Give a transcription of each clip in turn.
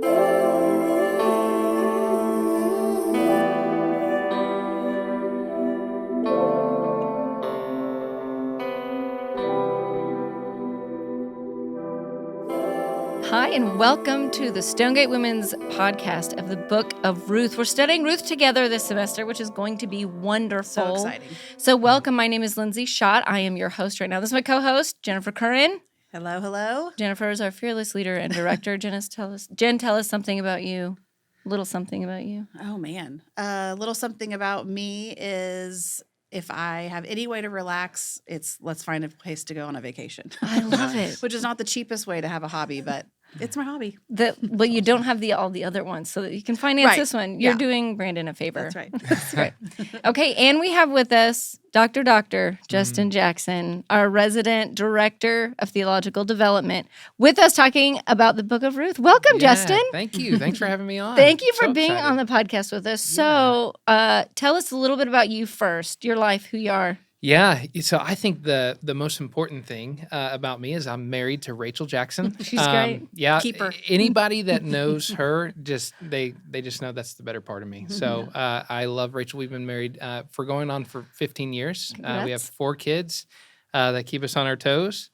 Hi, and welcome to the Stonegate Women's podcast of the Book of Ruth. We're studying Ruth together this semester, which is going to be wonderful. So exciting. So welcome. My name is Lindsay Schott. I am your host right now. This is my co-host, Jennifer Curran. Hello, hello. Jennifer is our fearless leader and director. Jen, tell us something about you. A little something about you. Oh, man. A little something about me is if I have any way to relax, it's let's find a place to go on a vacation. I love it. Which is not the cheapest way to have a hobby, but it's my hobby. But you don't have all the other ones, so that you can finance this one. You're doing Brandon a favor. That's right. That's right. Okay, and we have with us Dr. Justin Jackson, our resident director of theological development, with us talking about the Book of Ruth. Welcome, Justin. Thank you. Thanks for having me on. Thank you for being on the podcast with us. So tell us a little bit about you first, your life, who you are. Yeah. So I think the most important thing about me is I'm married to Rachel Jackson. She's great. Yeah. Keep her. Anybody that knows her, they just know that's the better part of me. So I love Rachel. We've been married for going on for 15 years. We have 4 kids that keep us on our toes.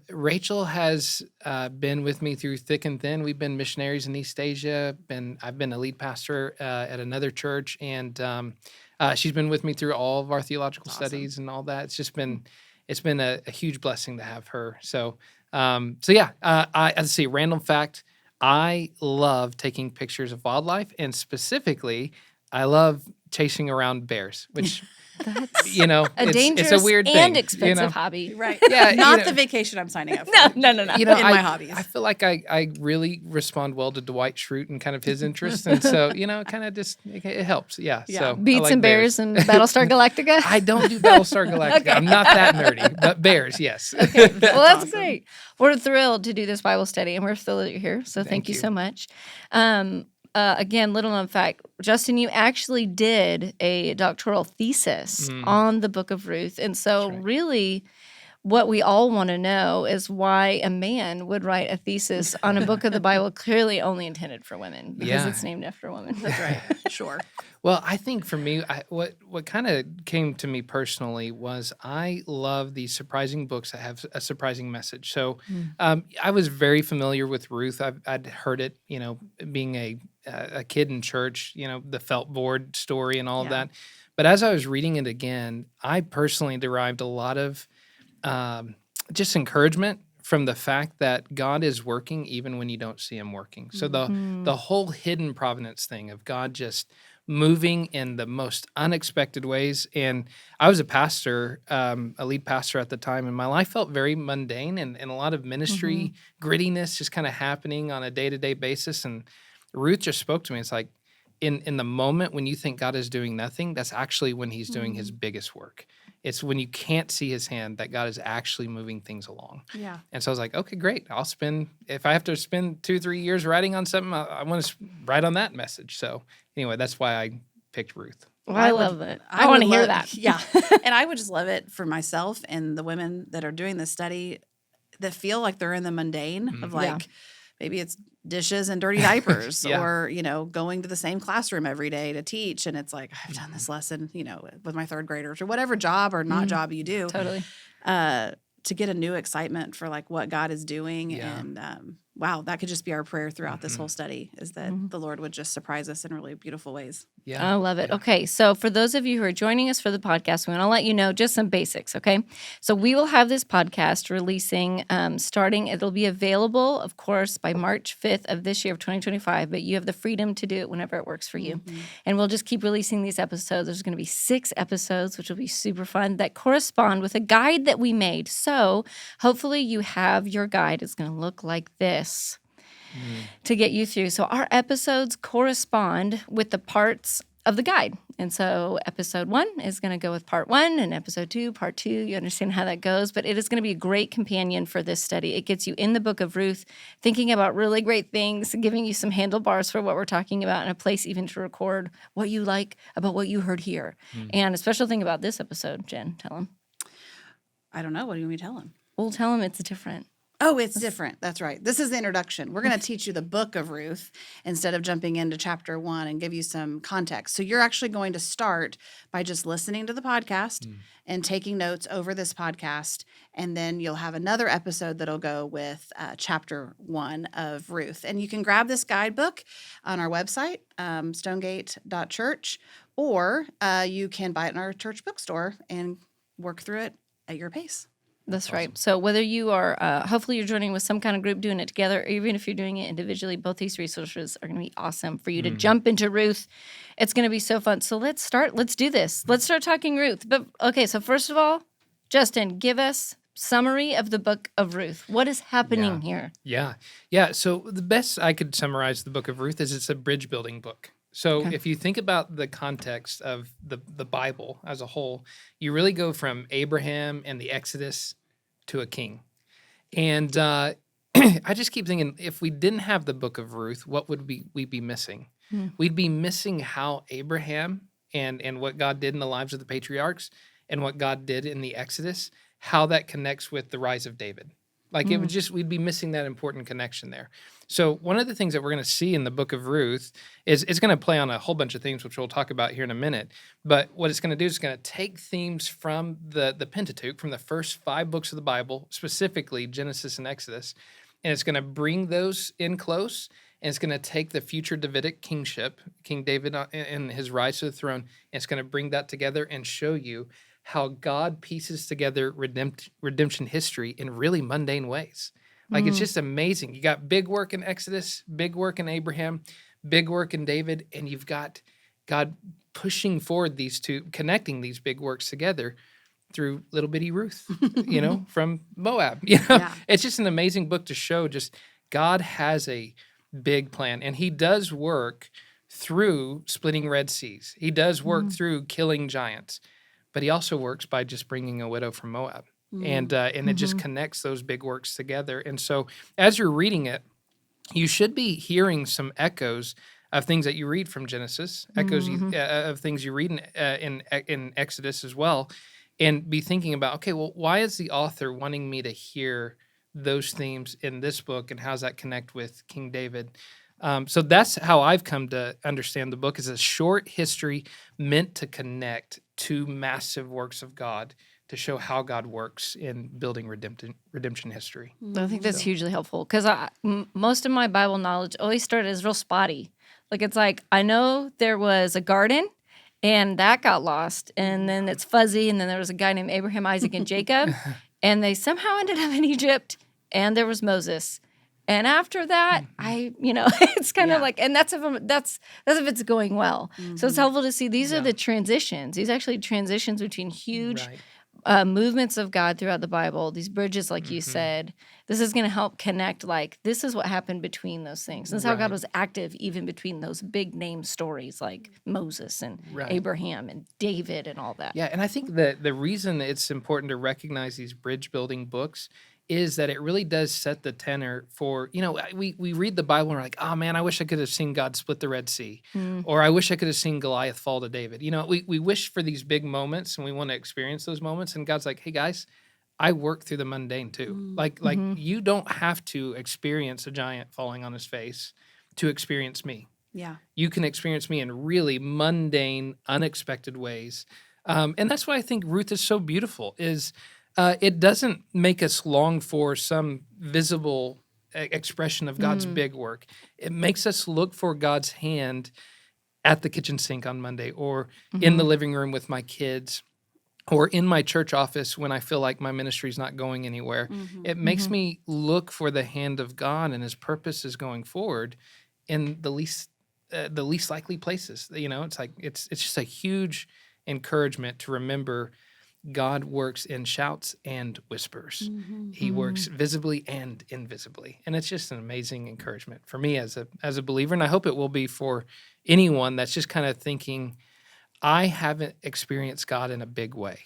Rachel has been with me through thick and thin. We've been missionaries in East Asia. I've been a lead pastor at another church, and she's been with me through all of our theological studies and all that. It's been a huge blessing to have her. So let's see, random fact, I love taking pictures of wildlife, and specifically, I love chasing around bears, which, That's it's a weird thing. And expensive hobby. Right. Yeah, Not the vacation I'm signing up for. No. My hobbies. I feel like I really respond well to Dwight Schrute and kind of his interests, and so it kind of just it helps. Yeah. So Beats and Bears and Battlestar Galactica. I don't do Battlestar Galactica. Okay. I'm not that nerdy, but bears, yes. Okay. Well, that's great. We're thrilled to do this Bible study, and we're thrilled that you're here. So thank you so much. Again, little known fact, Justin, you actually did a doctoral thesis on the Book of Ruth. And so really what we all want to know is why a man would write a thesis on a book of the Bible clearly only intended for women because it's named after a woman. That's right. Sure. Well, I think for me, what kind of came to me personally was I love these surprising books that have a surprising message. So I was very familiar with Ruth. I'd heard it, being a kid in church, the felt board story and all of that. But as I was reading it again, I personally derived a lot of just encouragement from the fact that God is working even when you don't see him working. So the whole hidden providence thing of God just moving in the most unexpected ways. And I was a pastor, a lead pastor at the time, and my life felt very mundane and a lot of ministry grittiness just kind of happening on a day-to-day basis. And Ruth just spoke to me. It's like, in the moment when you think God is doing nothing, that's actually when he's doing his biggest work. It's when you can't see his hand that God is actually moving things along. Yeah. And so I was like, okay, great. If I have to spend 2-3 years writing on something, I want to write on that message. So anyway, that's why I picked Ruth. Well, I love it. I want to hear that. Yeah. And I would just love it for myself and the women that are doing this study that feel like they're in the mundane of maybe it's dishes and dirty diapers or, going to the same classroom every day to teach. And it's like, I've done this lesson, with my third graders or whatever job or not job you do. Totally. To get a new excitement for like what God is doing. Yeah. And wow, that could just be our prayer throughout this whole study is that the Lord would just surprise us in really beautiful ways. Yeah. I love it. Okay, so for those of you who are joining us for the podcast, we want to let you know just some basics, okay? So we will have this podcast releasing starting, it'll be available, of course, by March 5th of this year of 2025, but you have the freedom to do it whenever it works for you. And we'll just keep releasing these episodes. There's going to be 6 episodes, which will be super fun, that correspond with a guide that we made. So hopefully you have your guide. It's going to look like this. To get you through. So our episodes correspond with the parts of the guide. And so episode 1 is going to go with part 1 and episode 2, part 2. You understand how that goes, but it is going to be a great companion for this study. It gets you in the Book of Ruth, thinking about really great things, giving you some handlebars for what we're talking about and a place even to record what you like about what you heard here. And a special thing about this episode, Jen, tell them. I don't know. What do you want me to tell him? We'll tell them it's different. Oh, it's different. That's right. This is the introduction. We're going to teach you the book of Ruth instead of jumping into chapter 1 and give you some context. So you're actually going to start by just listening to the podcast and taking notes over this podcast. And then you'll have another episode that'll go with chapter 1 of Ruth. And you can grab this guidebook on our website, stonegate.church, or you can buy it in our church bookstore and work through it at your pace. That's right. So whether you are, hopefully you're joining with some kind of group doing it together, or even if you're doing it individually, both these resources are going to be awesome for you to jump into Ruth. It's going to be so fun. So let's start. Let's do this. Let's start talking Ruth. But okay, so first of all, Justin, give us summary of the book of Ruth. What is happening here? Yeah. So the best I could summarize the book of Ruth is it's a bridge building book. So if you think about the context of the Bible as a whole, you really go from Abraham and the Exodus to a king. And I just keep thinking, if we didn't have the book of Ruth, what would we be missing? We'd be missing how Abraham and what God did in the lives of the patriarchs and what God did in the Exodus, how that connects with the rise of David. Like it would we'd be missing that important connection there. So one of the things that we're going to see in the book of Ruth is it's going to play on a whole bunch of themes, which we'll talk about here in a minute. But what it's going to do is it's going to take themes from the Pentateuch, from the first 5 books of the Bible, specifically Genesis and Exodus, and it's going to bring those in close, and it's going to take the future Davidic kingship, King David and his rise to the throne, and it's going to bring that together and show you how God pieces together redemption history in really mundane ways. Like, it's just amazing. You got big work in Exodus, big work in Abraham, big work in David, and you've got God pushing forward these two, connecting these big works together through little bitty Ruth, from Moab. It's just an amazing book to show just God has a big plan, and he does work through splitting Red Seas. He does work through killing giants. But he also works by just bringing a widow from Moab. And it just connects those big works together. And so as you're reading it, you should be hearing some echoes of things that you read from Genesis, echoes of things you read in Exodus as well, and be thinking about, okay, well, why is the author wanting me to hear those themes in this book, and how does that connect with King David? So that's how I've come to understand the book, is a short history meant to connect two massive works of God to show how God works in building redemption history. I think that's hugely helpful, because most of my Bible knowledge always started as real spotty. Like, it's like, I know there was a garden and that got lost, and then it's fuzzy, and then there was a guy named Abraham, Isaac, and Jacob, and they somehow ended up in Egypt, and there was Moses. And after that, it's kind of like, and that's if it's going well. So it's helpful to see these are the transitions. These actually transitions between huge movements of God throughout the Bible, these bridges, like you said. This is going to help connect, like, this is what happened between those things. This is how God was active even between those big name stories like Moses and Abraham and David and all that. Yeah, and I think that the reason it's important to recognize these bridge building books is that it really does set the tenor for, we read the Bible and we're like, oh man, I wish I could have seen God split the Red Sea, or I wish I could have seen Goliath fall to David. We wish for these big moments, and we want to experience those moments, and God's like, hey guys, I work through the mundane too. Like you don't have to experience a giant falling on his face to experience me. Yeah. You can experience me in really mundane, unexpected ways. And that's why I think Ruth is so beautiful, is it doesn't make us long for some visible expression of God's big work. It makes us look for God's hand at the kitchen sink on Monday, or in the living room with my kids, or in my church office when I feel like my ministry is not going anywhere. It makes me look for the hand of God and his purposes going forward in the least likely places. It's like it's just a huge encouragement to remember God works in shouts and whispers. He works visibly and invisibly. And it's just an amazing encouragement for me as a believer. And I hope it will be for anyone that's just kind of thinking, I haven't experienced God in a big way.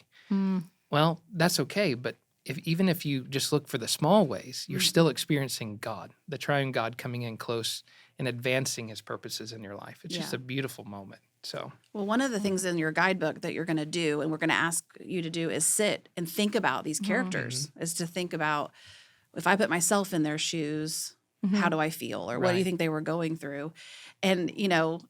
Well, that's okay. But even if you just look for the small ways, you're still experiencing God, the triune God coming in close and advancing his purposes in your life. It's just a beautiful moment. So, well, one of the things in your guidebook that you're going to do, and we're going to ask you to do, is sit and think about these characters, is to think about if I put myself in their shoes, how do I feel? Or what do you think they were going through? And,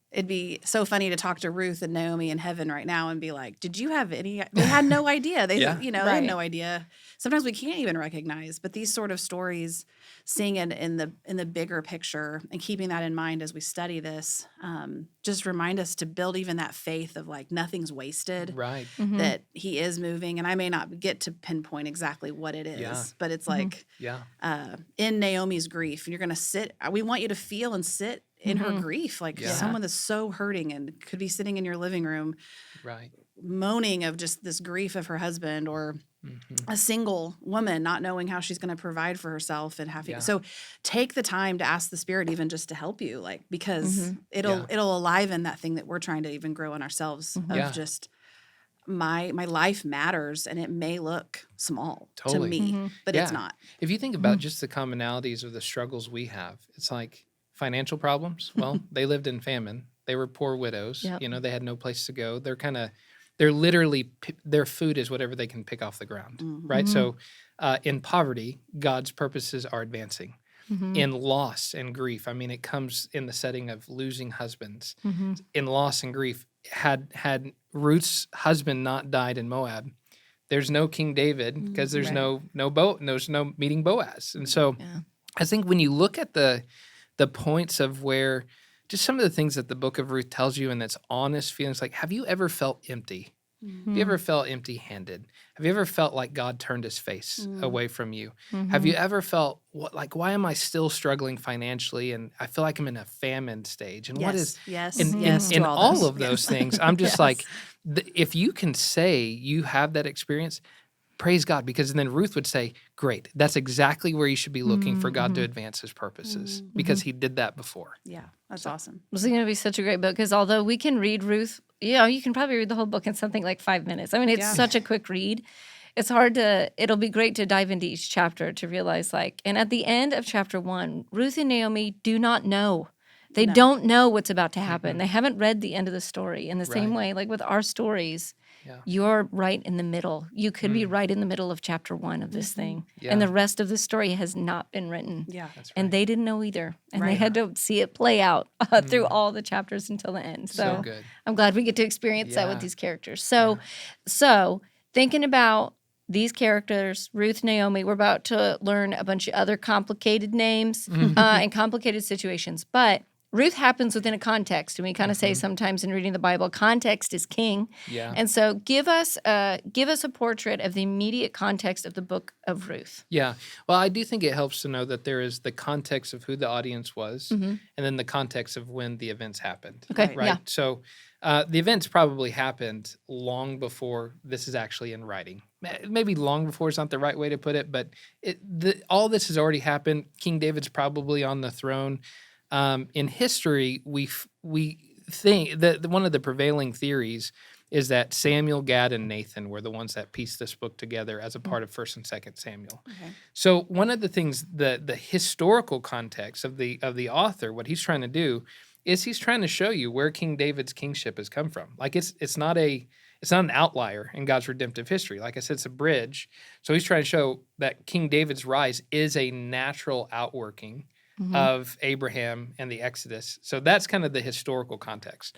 it'd be so funny to talk to Ruth and Naomi in heaven right now and be like, did you have any? They had no idea. They, Yeah. they had no idea. Sometimes we can't even recognize, but these sort of stories, seeing it in the bigger picture and keeping that in mind as we study this, just remind us to build even that faith of like nothing's wasted, Right. that he is moving. And I may not get to pinpoint exactly what it is, but it's like in Naomi's grief, you're going to sit. We want you to feel and sit in her grief, like someone that's so hurting and could be sitting in your living room, right, moaning of just this grief of her husband, or a single woman not knowing how she's going to provide for herself and having. So take the time to ask the Spirit even just to help you, like, because it'll aliven that thing that we're trying to even grow in ourselves of just my life matters, and it may look small to me, but it's not. If you think about just the commonalities of the struggles we have, it's like financial problems. Well, they lived in famine. They were poor widows. They had no place to go. They're literally, their food is whatever they can pick off the ground, right? So in poverty, God's purposes are advancing. In loss and grief, I mean, it comes in the setting of losing husbands. In loss and grief, had Ruth's husband not died in Moab, there's no King David, because there's no meeting Boaz. And so I think when you look at the points of where just some of the things that the book of Ruth tells you, and that's honest feelings, like, have you ever felt empty? Have you ever felt empty-handed? Have you ever felt like God turned his face away from you? Have you ever felt, why am I still struggling financially, and I feel like I'm in a famine stage? And what is, in all of those things, I'm just like, if you can say you have that experience, praise God, because then Ruth would say, great, that's exactly where you should be looking for God to advance his purposes, because he did that before. Yeah, that's awesome. This is going to be such a great book, because although we can read Ruth, you can probably read the whole book in something like 5 minutes. I mean, it's such a quick read. It's it'll be great to dive into each chapter to realize, and at the end of chapter 1, Ruth and Naomi do not know. They don't know what's about to happen. They haven't read the end of the story. In the same way, like with our stories, you're right in the middle. You could be right in the middle of chapter 1 of this thing. And the rest of the story has not been written. Yeah, that's right. And they didn't know either. And they had to see it play out through all the chapters until the end. So good. I'm glad we get to experience that with these characters. So thinking about these characters, Ruth, Naomi, we're about to learn a bunch of other complicated names and complicated situations. But Ruth happens within a context, and we kind of say sometimes in reading the Bible, context is king. Yeah. And so give us a portrait of the immediate context of the book of Ruth. Yeah. Well, I do think it helps to know that there is the context of who the audience was, and then the context of when the events happened. Okay. Right. Yeah. So the events probably happened long before this is actually in writing. Maybe long before is not the right way to put it, but all this has already happened. King David's probably on the throne. In history, we think that one of the prevailing theories is that Samuel, Gad, and Nathan were the ones that pieced this book together as a part of 1st and 2nd Samuel. Okay. So one of the things, the historical context of the author, what he's trying to do is he's trying to show you where King David's kingship has come from. Like it's not an outlier in God's redemptive history. Like I said, it's a bridge. So he's trying to show that King David's rise is a natural outworking of Abraham and the Exodus. So that's kind of the historical context.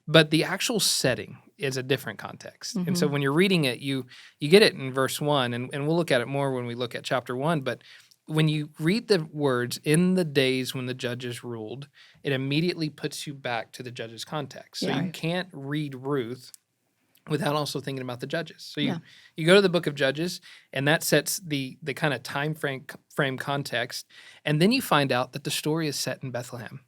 But the actual setting is a different context. And so when you're reading it, you get it in verse 1, and we'll look at it more when we look at chapter 1. But when you read the words, in the days when the judges ruled, it immediately puts you back to the judges' context. So you can't read Ruth without also thinking about the judges. So you go to the book of Judges, and that sets the kind of time frame context, and then you find out that the story is set in Bethlehem.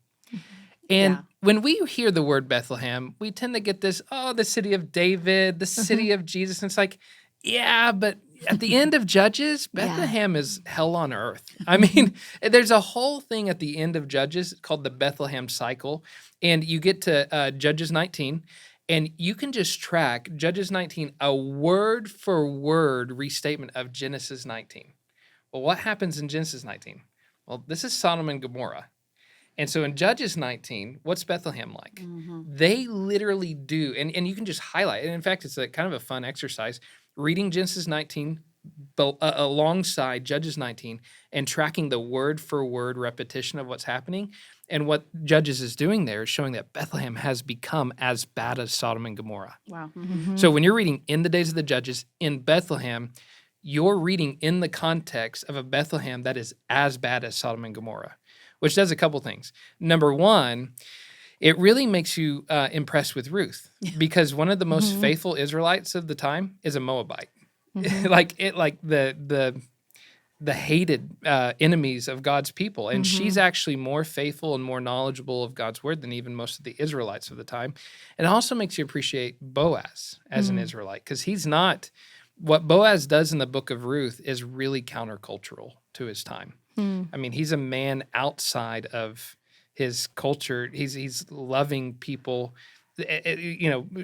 And when we hear the word Bethlehem, we tend to get this, the city of David, the city of Jesus. And it's like, but at the end of Judges, Bethlehem is hell on earth. I mean, there's a whole thing at the end of Judges called the Bethlehem cycle, and you get to Judges 19, and you can just track Judges 19, a word-for-word restatement of Genesis 19. Well, what happens in Genesis 19? Well, this is Sodom and Gomorrah. And so in Judges 19, what's Bethlehem like? They literally do, and you can just highlight it. And in fact, it's a kind of a fun exercise, reading Genesis 19 alongside Judges 19 and tracking the word for word repetition of what's happening. And what Judges is doing there is showing that Bethlehem has become as bad as Sodom and Gomorrah. Wow. So when you're reading in the days of the Judges in Bethlehem, you're reading in the context of a Bethlehem that is as bad as Sodom and Gomorrah, which does a couple things. Number one, it really makes you impressed with Ruth, because one of the most faithful Israelites of the time is a Moabite. like the hated enemies of God's people. And she's actually more faithful and more knowledgeable of God's word than even most of the Israelites of the time. And it also makes you appreciate Boaz as an Israelite, because he's not, what Boaz does in the book of Ruth is really countercultural to his time. I mean, he's a man outside of his culture. He's loving people,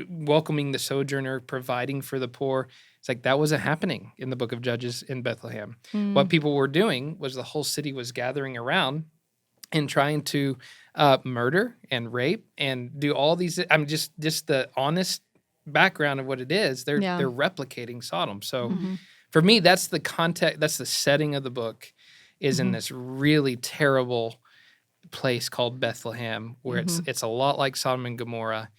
welcoming the sojourner, providing for the poor. It's like that wasn't happening in the book of Judges in Bethlehem. What people were doing was the whole city was gathering around and trying to murder and rape and do all these. I mean, just the honest background of what it is. They're replicating Sodom. So for me, that's the context. That's the setting of the book. Is in this really terrible place called Bethlehem, where it's a lot like Sodom and Gomorrah.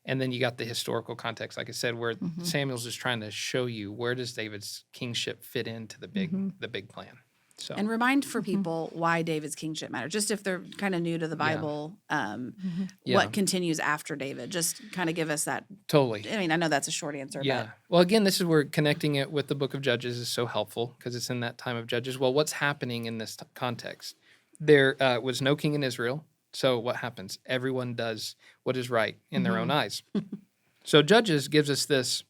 And then you got the historical context, like I said, where Samuel's just trying to show you where does David's kingship fit into the big plan. So And remind for people why David's kingship matters. Just if they're kind of new to the Bible, what continues after David. Just kind of give us that. Totally. I mean, I know that's a short answer. Yeah. Well, again, this is where connecting it with the book of Judges is so helpful, because it's in that time of Judges. Well, what's happening in this context? There was no king in Israel. So what happens? Everyone does what is right in their own eyes. So Judges gives us this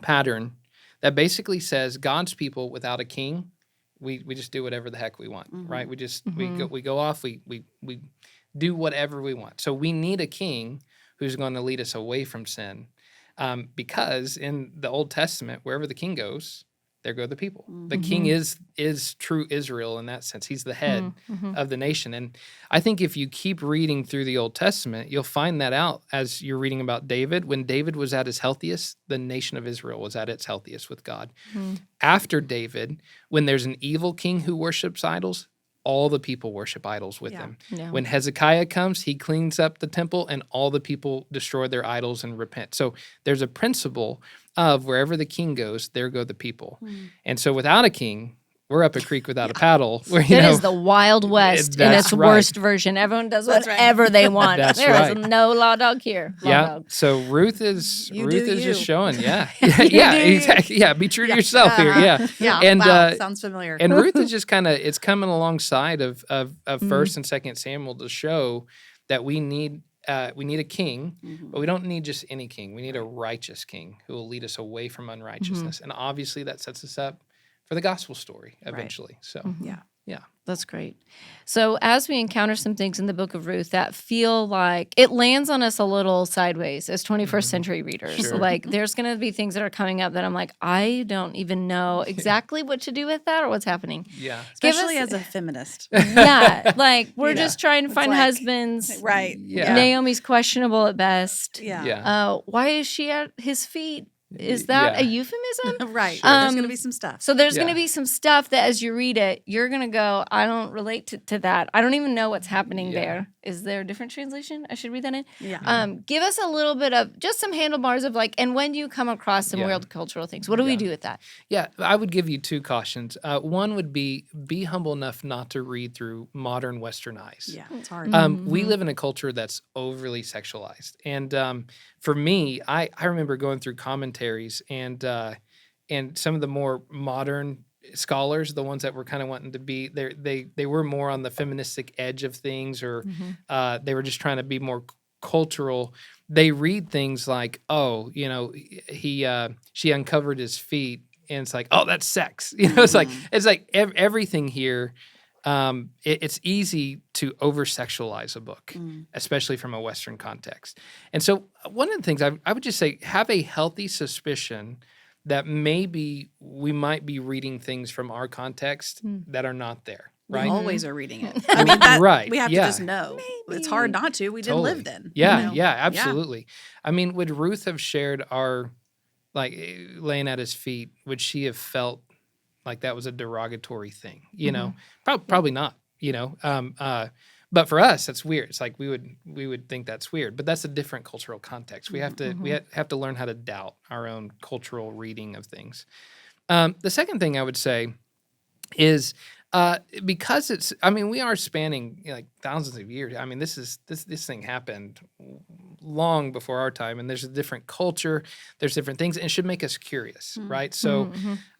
pattern that basically says God's people without a king, we just do whatever the heck we want, right? We just we go off, we do whatever we want. So we need a king who's going to lead us away from sin, because in the Old Testament, wherever the king goes, there go the people. The king is true Israel in that sense. He's the head of the nation. And I think if you keep reading through the Old Testament, you'll find that out as you're reading about David. When David was at his healthiest, the nation of Israel was at its healthiest with God. After David, when there's an evil king who worships idols, all the people worship idols with him. Yeah. When Hezekiah comes, he cleans up the temple, and all the people destroy their idols and repent. So there's a principle of wherever the king goes, there go the people. And so without a king, we're up a creek without a paddle. Where, it is the Wild West in its worst version. Everyone does whatever they want. There is no law dog here. Dog. So Ruth is just showing. Exactly. Yeah, be true to yourself here. Yeah. And sounds familiar. And Ruth is just kind of, it's coming alongside of 1st and 2nd Samuel to show that we need a king, but we don't need just any king. We need a righteous king who will lead us away from unrighteousness. And obviously that sets us up for the gospel story eventually. Right. So, yeah. That's great. So as we encounter some things in the book of Ruth that feel like it lands on us a little sideways as 21st century readers. Sure. Like there's going to be things that are coming up that I'm like, I don't even know exactly what to do with that or what's happening. Yeah. Especially as a feminist. Yeah. Like we're just trying to find husbands. Right. Yeah. Naomi's questionable at best. Yeah. Why is she at his feet? Is that a euphemism? Right. Sure. There's going to be some stuff. So there's going to be some stuff that as you read it, you're going to go, I don't relate to that. I don't even know what's happening there. Is there a different translation? I should read that in? Yeah. Give us a little bit of just some handlebars of like, and when you come across some world cultural things, what do we do with that? Yeah, I would give you 2 cautions. One would be humble enough not to read through modern Western eyes. Yeah, it's hard. We live in a culture that's overly sexualized. And for me, I remember going through commentaries and some of the more modern scholars, the ones that were kind of wanting to be, they were more on the feministic edge of things, or they were just trying to be more cultural. They read things like, she uncovered his feet, and it's like, oh, that's sex. It's like everything here. It's easy to over-sexualize a book, especially from a Western context. And so one of the things I would just say, have a healthy suspicion that maybe we might be reading things from our context that are not there, right? We always are reading it. I mean, right. We have to just know. Maybe. It's hard not to. We didn't live then. Yeah, absolutely. I mean, would Ruth have shared our, laying at his feet, would she have felt like that was a derogatory thing, probably not, but for us, that's weird. It's like we would think that's weird, but that's a different cultural context. We have to have to learn how to doubt our own cultural reading of things. The second thing I would say is because we are spanning like thousands of years. I mean, this thing happened long before our time, and there's a different culture, there's different things, and it should make us curious, right? So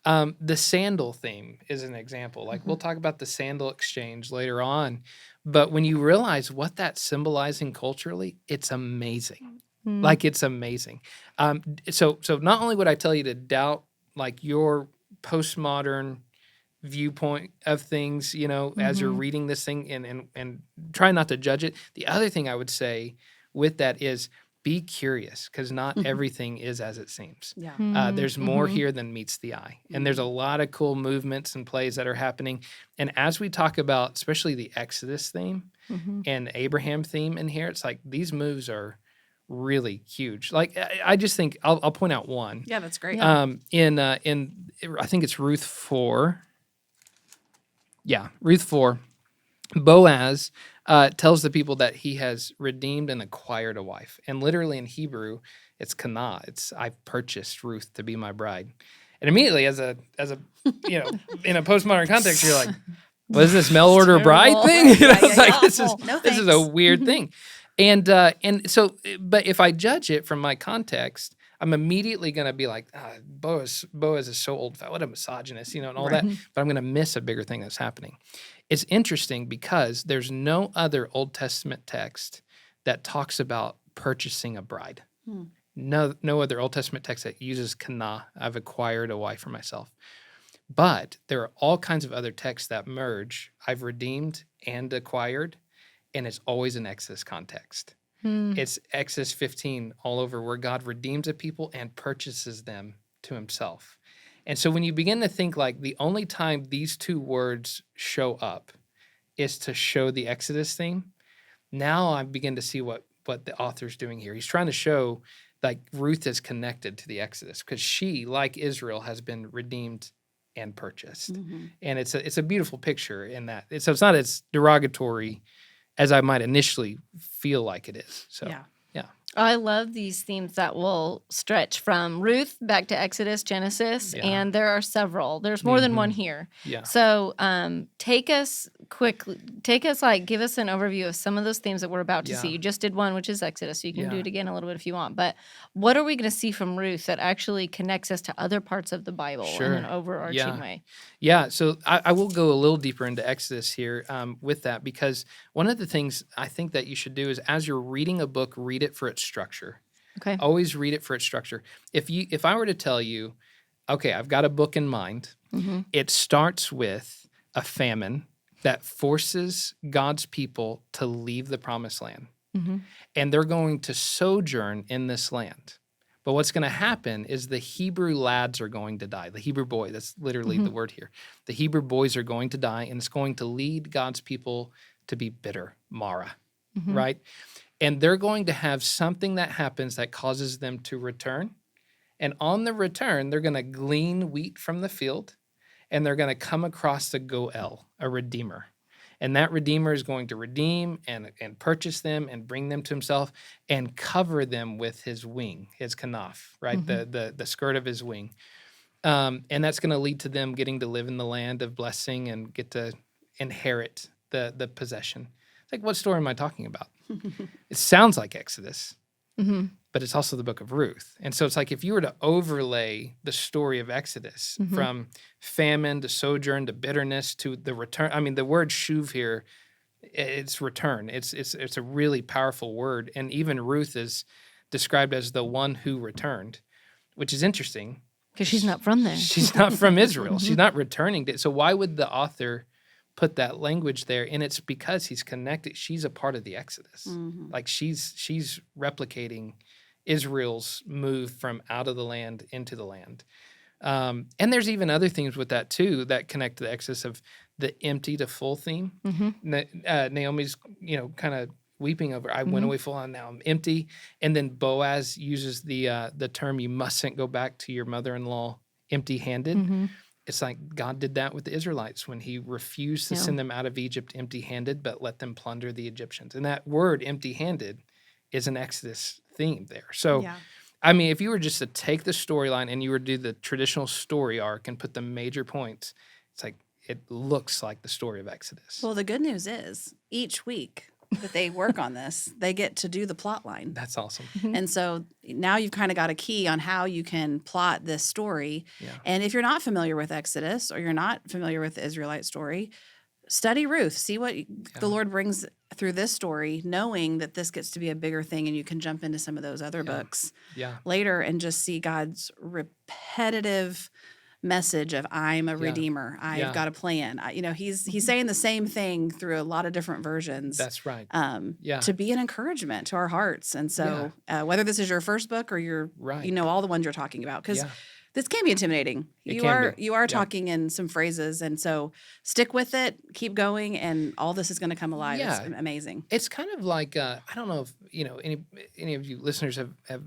the sandal theme is an example. Like we'll talk about the sandal exchange later on, but when you realize what that's symbolizing culturally, it's amazing. Like it's amazing. So not only would I tell you to doubt like your postmodern viewpoint of things, as you're reading this thing and try not to judge it. The other thing I would say with that is be curious, because not everything is as it seems. Yeah. There's more here than meets the eye. And there's a lot of cool movements and plays that are happening. And as we talk about, especially the Exodus theme and Abraham theme in here, it's like these moves are really huge. Like I just think I'll point out one. Yeah, that's great. In I think it's Ruth 4. Yeah, Ruth 4. Boaz tells the people that he has redeemed and acquired a wife. And literally in Hebrew, it's kana. It's I've purchased Ruth to be my bride. And immediately as a in a postmodern context, you're like, what is this mail order bride thing? It's like this is a weird thing. And so, but if I judge it from my context, I'm immediately going to be like, Boaz is so old, what a misogynist, and all that. But I'm going to miss a bigger thing that's happening. It's interesting because there's no other Old Testament text that talks about purchasing a bride. No other Old Testament text that uses kana, I've acquired a wife for myself. But there are all kinds of other texts that merge, I've redeemed and acquired, and it's always an Exodus context. It's Exodus 15 all over, where God redeems a people and purchases them to himself. And so when you begin to think like the only time these two words show up is to show the Exodus theme, now I begin to see what the author's doing here. He's trying to show like Ruth is connected to the Exodus because she, like Israel, has been redeemed and purchased. And it's a beautiful picture in that. So it's not as derogatory as I might initially feel like it is. So, yeah. I love these themes that will stretch from Ruth back to Exodus, Genesis, and there are several. There's more than one here. Yeah. So give us an overview of some of those themes that we're about to see. You just did one, which is Exodus, so you can do it again a little bit if you want. But what are we going to see from Ruth that actually connects us to other parts of the Bible in an overarching way? Yeah, so I will go a little deeper into Exodus here with that, because one of the things I think that you should do is as you're reading a book, read it for its structure. Okay. Always read it for its structure. If I were to tell you, okay, I've got a book in mind, it starts with a famine that forces God's people to leave the promised land. And they're going to sojourn in this land. But what's going to happen is the Hebrew lads are going to die. The Hebrew boy, that's literally the word here. The Hebrew boys are going to die, and it's going to lead God's people to be bitter, Mara, right? And they're going to have something that happens that causes them to return. And on the return, they're going to glean wheat from the field, and they're going to come across the Goel, a redeemer. And that redeemer is going to redeem and purchase them and bring them to himself and cover them with his wing, his kanaf, right? The skirt of his wing. And that's going to lead to them getting to live in the land of blessing and get to inherit the possession. It's like, what story am I talking about? It sounds like Exodus, but it's also the book of Ruth. And so it's like if you were to overlay the story of Exodus from famine to sojourn to bitterness to the return. I mean, the word shuv here, it's return. It's a really powerful word. And even Ruth is described as the one who returned, which is interesting. Because she's not from there. She's not from Israel. She's not returning. So why would the author put that language there? And it's because he's connected. She's a part of the Exodus. Like she's replicating Israel's move from out of the land into the land. And there's even other themes with that too that connect to the Exodus of the empty to full theme. Naomi's, kind of weeping over, I went away full, and now I'm empty. And then Boaz uses the term, you mustn't go back to your mother-in-law empty-handed. it's like God did that with the Israelites when he refused to send them out of Egypt empty-handed, but let them plunder the Egyptians. And that word empty-handed is an Exodus theme there. So, I mean, if you were just to take the storyline and you were to do the traditional story arc and put the major points, it's like it looks like the story of Exodus. Well, the good news is each week that they work on this, they get to do the plot line. That's awesome. And so now you've kind of got a key on how you can plot this story. Yeah. And if you're not familiar with Exodus or you're not familiar with the Israelite story, study Ruth. See what the Lord brings through this story, knowing that this gets to be a bigger thing and you can jump into some of those other books later and just see God's repetitive message of I'm a redeemer. I've got a plan. He's saying the same thing through a lot of different versions. That's right. To be an encouragement to our hearts. And so whether this is your first book or your, all the ones you're talking about, because this can be intimidating. You are talking in some phrases. And so stick with it, keep going, and all this is going to come alive. Yeah. It's amazing. It's kind of like, I don't know if, any of you listeners have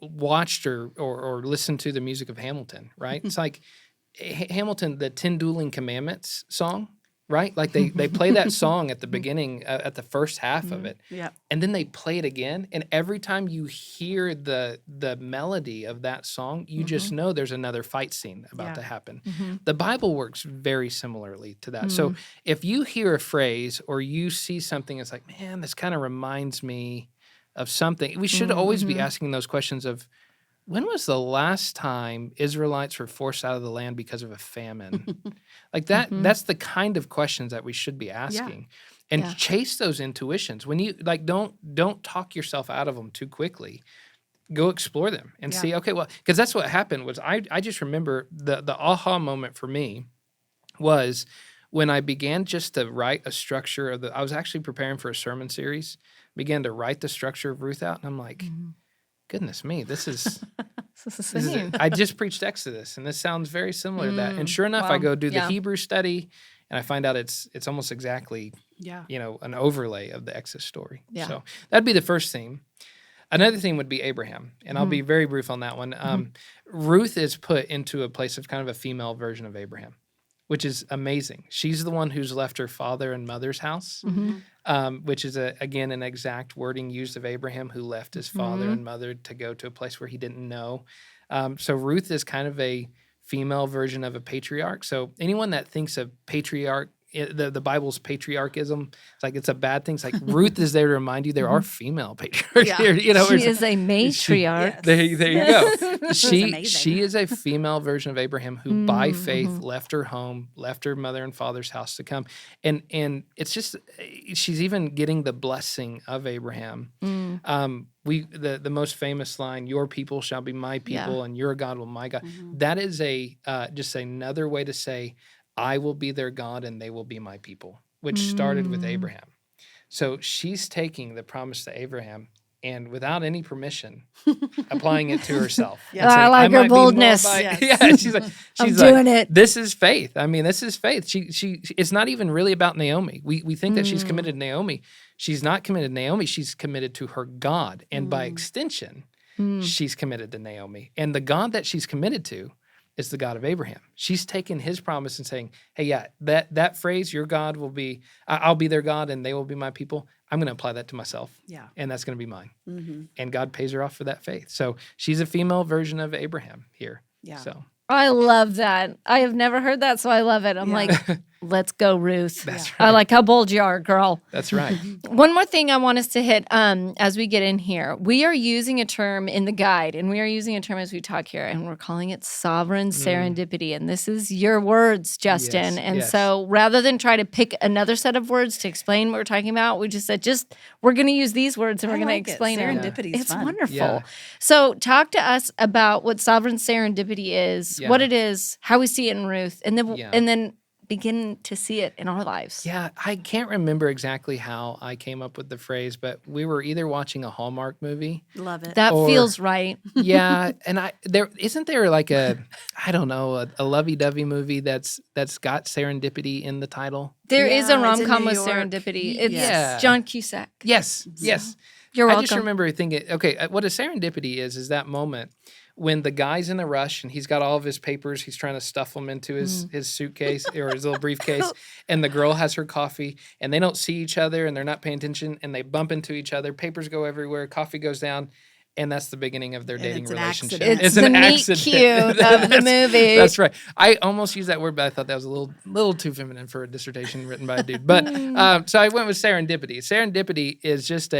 watched or listened to the music of Hamilton, right? It's like Hamilton, the 10 Dueling Commandments song, right? Like they play that song at the beginning, at the first half of it, and then they play it again. And every time you hear the melody of that song, you just know there's another fight scene about to happen. The Bible works very similarly to that. So if you hear a phrase or you see something, it's like, man, this kind of reminds me of something. We should always be asking those questions of, when was the last time Israelites were forced out of the land because of a famine? Like that, that's the kind of questions that we should be asking. And chase those intuitions. When you don't talk yourself out of them too quickly. Go explore them and see, okay, well, because that's what happened was I just remember the aha moment for me was when I began just to write a structure of I was actually preparing for a sermon series, began to write the structure of Ruth out, and I'm like, goodness me, this is I just preached Exodus, and this sounds very similar to that. And sure enough, I go do the Hebrew study, and I find out it's almost exactly an overlay of the Exodus story. So that'd be the first theme. Another theme would be Abraham, and I'll be very brief on that one. Ruth is put into a place of kind of a female version of Abraham, which is amazing. She's the one who's left her father and mother's house, which is, again, an exact wording used of Abraham, who left his father and mother to go to a place where he didn't know. So Ruth is kind of a female version of a patriarch. So anyone that thinks of patriarch, the Bible's patriarchism, it's like it's a bad thing. It's like Ruth is there to remind you there are female patriarchs here. She is a matriarch. There you go. She is a female version of Abraham who by faith left her home, left her mother and father's house to come. And it's just, she's even getting the blessing of Abraham. The most famous line, your people shall be my people and your God will be my God. That is just another way to say, I will be their God and they will be my people, which started with Abraham. So she's taking the promise to Abraham and without any permission, applying it to herself. I like her boldness. She's like, doing it. This is faith. I mean, this is faith. She it's not even really about Naomi. We think that she's committed to Naomi. She's not committed to Naomi. She's committed to her God. And by extension, she's committed to Naomi. And the God that she's committed to is the God of Abraham. She's taken his promise and saying, hey, that phrase, your God will be, I'll be their God and they will be my people. I'm going to apply that to myself. And that's going to be mine. And God pays her off for that faith. So she's a female version of Abraham here. So I love that. I have never heard that, so I love it. I'm like, let's go, Ruth. That's right. I like how bold you are, girl. That's right. One more thing I want us to hit as we get in here. We are using a term in the guide, and we are using a term as we talk here, and we're calling it sovereign serendipity. And this is your words, Justin. So rather than try to pick another set of words to explain what we're talking about, we just said, we're going to use these words and we're going to explain it. Serendipity is It's fun. wonderful. So talk to us about what sovereign serendipity is, what it is, how we see it in Ruth, and then begin to see it in our lives. Yeah, I can't remember exactly how I came up with the phrase, but we were either watching a Hallmark movie. Love it. That feels right. And isn't there like a lovey-dovey movie that's got serendipity in the title? There is a rom-com with New York. serendipity. It's John Cusack. Yes. You're welcome. I just remember thinking, okay, what a serendipity is that moment when the guy's in a rush and he's got all of his papers, he's trying to stuff them into his suitcase or his little briefcase, and the girl has her coffee, and they don't see each other, and they're not paying attention, and they bump into each other, papers go everywhere, coffee goes down, and that's the beginning of their dating relationship. It's an accident. Cute of the movie. That's right. I almost used that word, but I thought that was a little too feminine for a dissertation written by a dude. But so I went with serendipity. Serendipity is just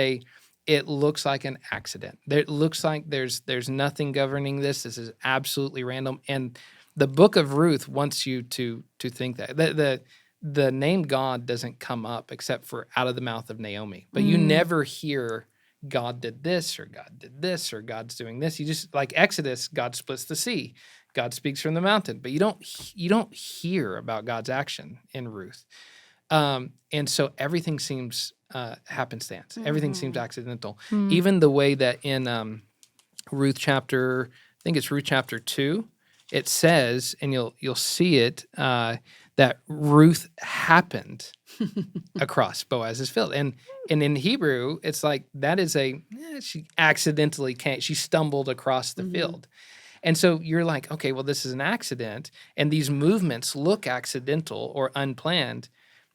it looks like an accident. It looks like there's nothing governing this. This is absolutely random. And the book of Ruth wants you to think that. The name God doesn't come up except for out of the mouth of Naomi. But you never hear God did this or God did this or God's doing this. You just, like Exodus, God splits the sea. God speaks from the mountain. But you don't hear about God's action in Ruth. And so everything seems happenstance. Everything seems accidental. Even the way that in Ruth chapter 2, it says, and you'll see it, that Ruth happened across Boaz's field. And in Hebrew, it's like that is she accidentally came. She stumbled across the field. And so you're like, okay, well, this is an accident. And these movements look accidental or unplanned.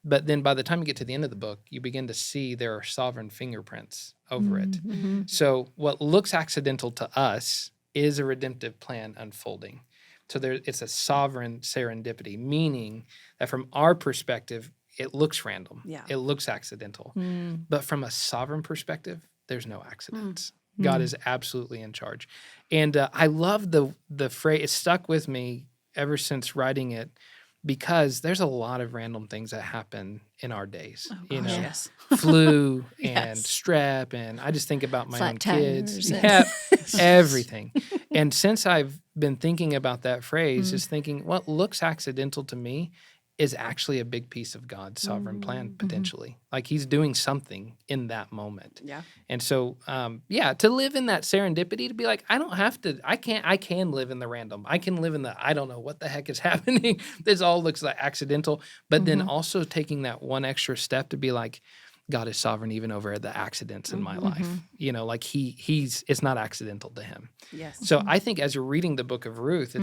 But then by the time you get to the end of the book, you begin to see there are sovereign fingerprints over it. So what looks accidental to us is a redemptive plan unfolding. So it's a sovereign serendipity, meaning that from our perspective, it looks random. Yeah. It looks accidental. But from a sovereign perspective, there's no accidents. God is absolutely in charge. And I love the phrase. It stuck with me ever since writing it, because there's a lot of random things that happen in our days. Yes. Flu and strep, and I just think about my own kids. And Everything. And since I've been thinking about that phrase, just thinking what looks accidental to me is actually a big piece of God's sovereign plan, potentially. Like he's doing something in that moment. Yeah. And so, to live in that serendipity, to be like, I can live in the random. I can live in the, I don't know what the heck is happening. This all looks like accidental. But then also taking that one extra step to be like, God is sovereign even over the accidents in my life. Like it's not accidental to him. Yes. So I think as you're reading the book of Ruth,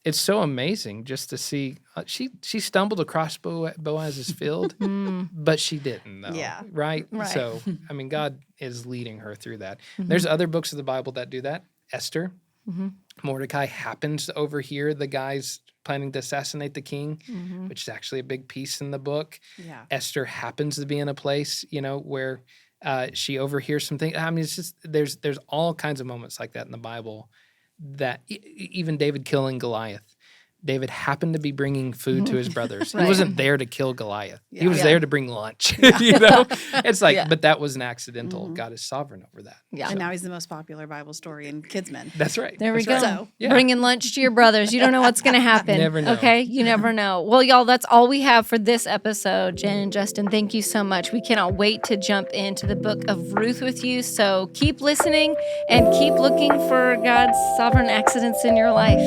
it's so amazing just to see she stumbled across Boaz's field, but she didn't, though. Yeah. Right? So, I mean, God is leading her through that. There's other books of the Bible that do that. Esther. Mordecai happens to overhear the guys planning to assassinate the king, which is actually a big piece in the book. Yeah. Esther happens to be in a place, where she overhears some things. I mean, it's just there's all kinds of moments like that in the Bible. That even David killing Goliath, David happened to be bringing food to his brothers. He wasn't there to kill Goliath. He was there to bring lunch. It's like, but that was an accidental. God is sovereign over that. Yeah, and now he's the most popular Bible story in Kidsmen. That's right. There we go. Right. So, bringing lunch to your brothers. You don't know what's going to happen. Never know. Okay, you never know. Well, y'all, that's all we have for this episode. Jen and Justin, thank you so much. We cannot wait to jump into the book of Ruth with you. So keep listening and keep looking for God's sovereign accidents in your life.